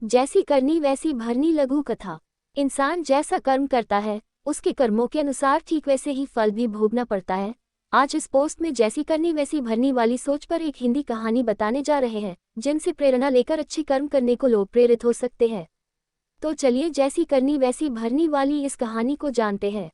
जैसी करनी वैसी भरनी लघु कथा। इंसान जैसा कर्म करता है उसके कर्मों के अनुसार ठीक वैसे ही फल भी भोगना पड़ता है। आज इस पोस्ट में जैसी करनी वैसी भरनी वाली सोच पर एक हिंदी कहानी बताने जा रहे हैं, जिनसे प्रेरणा लेकर अच्छे कर्म करने को लोग प्रेरित हो सकते हैं। तो चलिए जैसी करनी वैसी भरनी वाली इस कहानी को जानते हैं।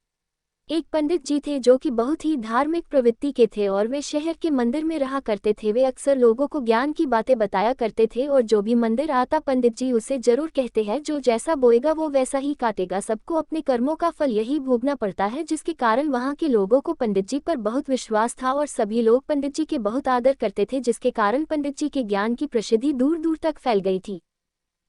एक पंडित जी थे जो कि बहुत ही धार्मिक प्रवृत्ति के थे और वे शहर के मंदिर में रहा करते थे। वे अक्सर लोगों को ज्ञान की बातें बताया करते थे और जो भी मंदिर आता पंडित जी उसे जरूर कहते हैं, जो जैसा बोएगा वो वैसा ही काटेगा। सबको अपने कर्मों का फल यही भोगना पड़ता है, जिसके कारण वहाँ के लोगों को पंडित जी पर बहुत विश्वास था और सभी लोग पंडित जी के बहुत आदर करते थे, जिसके कारण पंडित जी के ज्ञान की प्रसिद्धि दूर दूर तक फैल गई थी।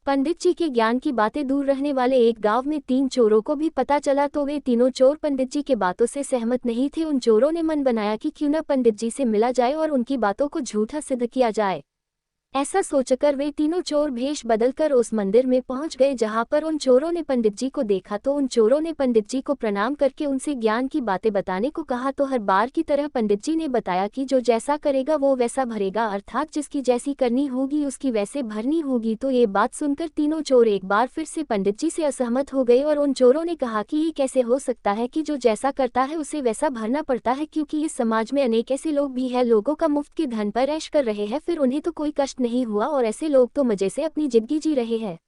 पंडित जी के ज्ञान की बातें दूर रहने वाले एक गांव में 3 चोरों को भी पता चला, तो वे तीनों चोर पंडित जी के बातों से सहमत नहीं थे। उन चोरों ने मन बनाया कि क्यों न पंडित जी से मिला जाए और उनकी बातों को झूठा सिद्ध किया जाए। ऐसा सोचकर वे तीनों चोर भेष बदलकर उस मंदिर में पहुंच गए, जहां पर उन चोरों ने पंडित जी को देखा। तो उन चोरों ने पंडित जी को प्रणाम करके उनसे ज्ञान की बातें बताने को कहा। तो हर बार की तरह पंडित जी ने बताया कि जो जैसा करेगा वो वैसा भरेगा, अर्थात जिसकी जैसी करनी होगी उसकी वैसे भरनी होगी। तो ये बात सुनकर तीनों चोर एक बार फिर से पंडित जी से असहमत हो गए और उन चोरों ने कहा कि ये कैसे हो सकता है कि जो जैसा करता है उसे वैसा भरना पड़ता है, क्योंकि इस समाज में अनेक ऐसे लोग भी हैं लोगों का मुफ्त के धन पर ऐश कर रहे हैं, फिर उन्हें तो कोई कष्ट नहीं हुआ और ऐसे लोग तो मजे से अपनी जिंदगी जी रहे हैं।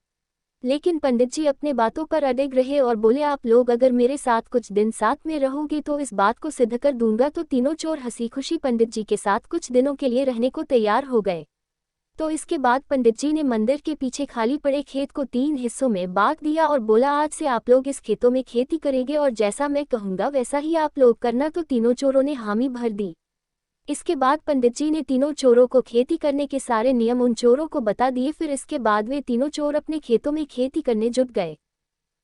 लेकिन पंडित जी अपने बातों पर अड़िग रहे और बोले, आप लोग अगर मेरे साथ कुछ दिन साथ में रहोगे तो इस बात को सिद्ध कर दूंगा। तो तीनों चोर हंसी खुशी पंडित जी के साथ कुछ दिनों के लिए रहने को तैयार हो गए। तो इसके बाद पंडित जी ने मंदिर के पीछे खाली पड़े खेत को 3 हिस्सों में बांट दिया और बोला, आज से आप लोग इस खेतों में खेती करेंगे और जैसा मैं कहूँगा वैसा ही आप लोग करना। तो तीनों चोरों ने हामी भर दी। इसके बाद पंडित जी ने तीनों चोरों को खेती करने के सारे नियम उन चोरों को बता दिए। फिर इसके बाद वे तीनों चोर अपने खेतों में खेती करने जुट गए।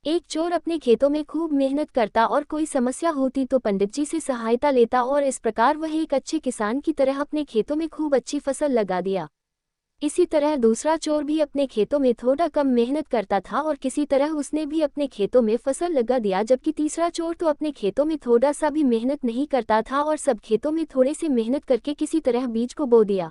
एक चोर अपने खेतों में खूब मेहनत करता और कोई समस्या होती तो पंडित जी से सहायता लेता और इस प्रकार वह एक अच्छे किसान की तरह अपने खेतों में खूब अच्छी फसल लगा दिया। इसी तरह दूसरा चोर भी अपने खेतों में थोड़ा कम मेहनत करता था और किसी तरह उसने भी अपने खेतों में फसल लगा दिया, जबकि तीसरा चोर तो अपने खेतों में थोड़ा सा भी मेहनत नहीं करता था और सब खेतों में थोड़े से मेहनत करके किसी तरह बीज को बो दिया।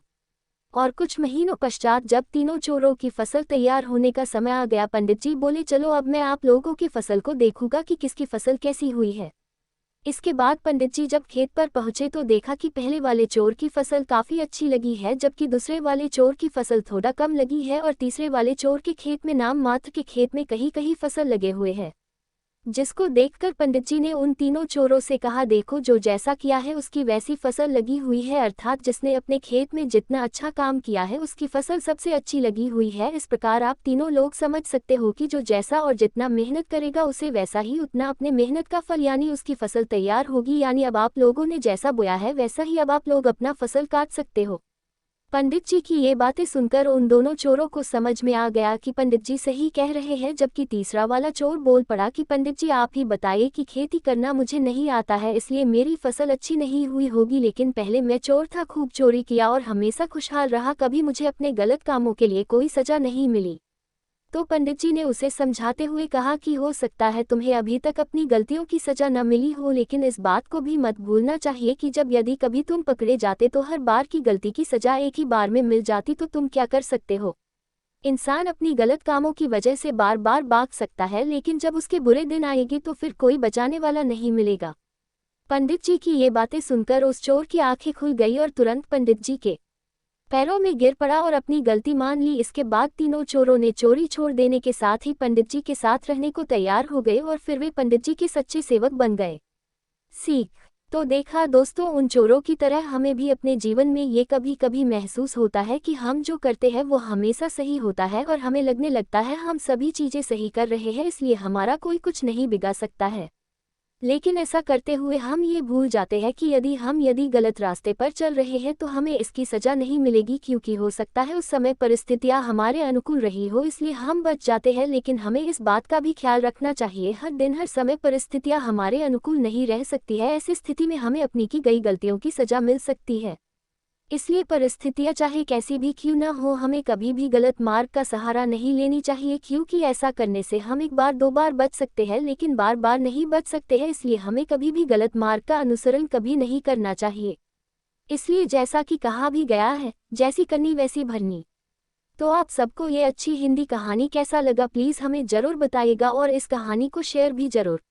और कुछ महीनों पश्चात जब तीनों चोरों की फसल तैयार होने का समय आ गया, पंडित जी बोले, चलो अब मैं आप लोगों की फसल को देखूंगा कि किसकी फसल कैसी हुई है। इसके बाद पंडित जी जब खेत पर पहुंचे तो देखा कि पहले वाले चोर की फसल काफी अच्छी लगी है, जबकि दूसरे वाले चोर की फसल थोड़ा कम लगी है और तीसरे वाले चोर के खेत में नाम मात्र के खेत में कहीं कहीं फसल लगे हुए हैं। जिसको देखकर पंडित जी ने उन तीनों चोरों से कहा, देखो जो जैसा किया है उसकी वैसी फसल लगी हुई है, अर्थात जिसने अपने खेत में जितना अच्छा काम किया है उसकी फसल सबसे अच्छी लगी हुई है। इस प्रकार आप तीनों लोग समझ सकते हो कि जो जैसा और जितना मेहनत करेगा उसे वैसा ही उतना अपने मेहनत का फल यानी उसकी फसल तैयार होगी। यानी अब आप लोगों ने जैसा बोया है वैसा ही अब आप लोग अपना फसल काट सकते हो। पंडित जी की ये बातें सुनकर उन दोनों चोरों को समझ में आ गया कि पंडित जी सही कह रहे हैं, जबकि तीसरा वाला चोर बोल पड़ा कि पंडित जी आप ही बताइए कि खेती करना मुझे नहीं आता है, इसलिए मेरी फसल अच्छी नहीं हुई होगी। लेकिन पहले मैं चोर था, खूब चोरी किया और हमेशा खुशहाल रहा, कभी मुझे अपने गलत कामों के लिए कोई सजा नहीं मिली। तो पंडित जी ने उसे समझाते हुए कहा कि हो सकता है तुम्हें अभी तक अपनी गलतियों की सजा न मिली हो, लेकिन इस बात को भी मत भूलना चाहिए कि जब यदि कभी तुम पकड़े जाते तो हर बार की गलती की सजा एक ही बार में मिल जाती तो तुम क्या कर सकते हो। इंसान अपनी गलत कामों की वजह से बार बार भाग सकता है, लेकिन जब उसके बुरे दिन आएंगे तो फिर कोई बचाने वाला नहीं मिलेगा। पंडित जी की ये बातें सुनकर उस चोर की आंखें खुल गई और तुरंत पंडित जी के पैरों में गिर पड़ा और अपनी गलती मान ली। इसके बाद तीनों चोरों ने चोरी छोड़ देने के साथ ही पंडित जी के साथ रहने को तैयार हो गए और फिर वे पंडित जी के सच्चे सेवक बन गए। सीख। तो देखा दोस्तों, उन चोरों की तरह हमें भी अपने जीवन में ये कभी कभी महसूस होता है कि हम जो करते हैं वो हमेशा सही होता है और हमें लगने लगता है हम सभी चीजें सही कर रहे हैं, इसलिए हमारा कोई कुछ नहीं बिगाड़ सकता है। लेकिन ऐसा करते हुए हम ये भूल जाते हैं कि यदि गलत रास्ते पर चल रहे हैं तो हमें इसकी सजा नहीं मिलेगी, क्योंकि हो सकता है उस समय परिस्थितियां हमारे अनुकूल रही हो, इसलिए हम बच जाते हैं। लेकिन हमें इस बात का भी ख्याल रखना चाहिए, हर दिन हर समय परिस्थितियां हमारे अनुकूल नहीं रह सकती है। ऐसी स्थिति में हमें अपनी की गई गलतियों की सजा मिल सकती है। इसलिए परिस्थितियां चाहे कैसी भी क्यों न हो, हमें कभी भी गलत मार्ग का सहारा नहीं लेनी चाहिए, क्योंकि ऐसा करने से हम एक बार 2 बार बच सकते हैं लेकिन बार बार नहीं बच सकते हैं। इसलिए हमें कभी भी गलत मार्ग का अनुसरण कभी नहीं करना चाहिए। इसलिए जैसा कि कहा भी गया है, जैसी करनी वैसी भरनी। तो आप सबको ये अच्छी हिंदी कहानी कैसा लगा प्लीज़ हमें ज़रूर बताइएगा और इस कहानी को शेयर भी ज़रूर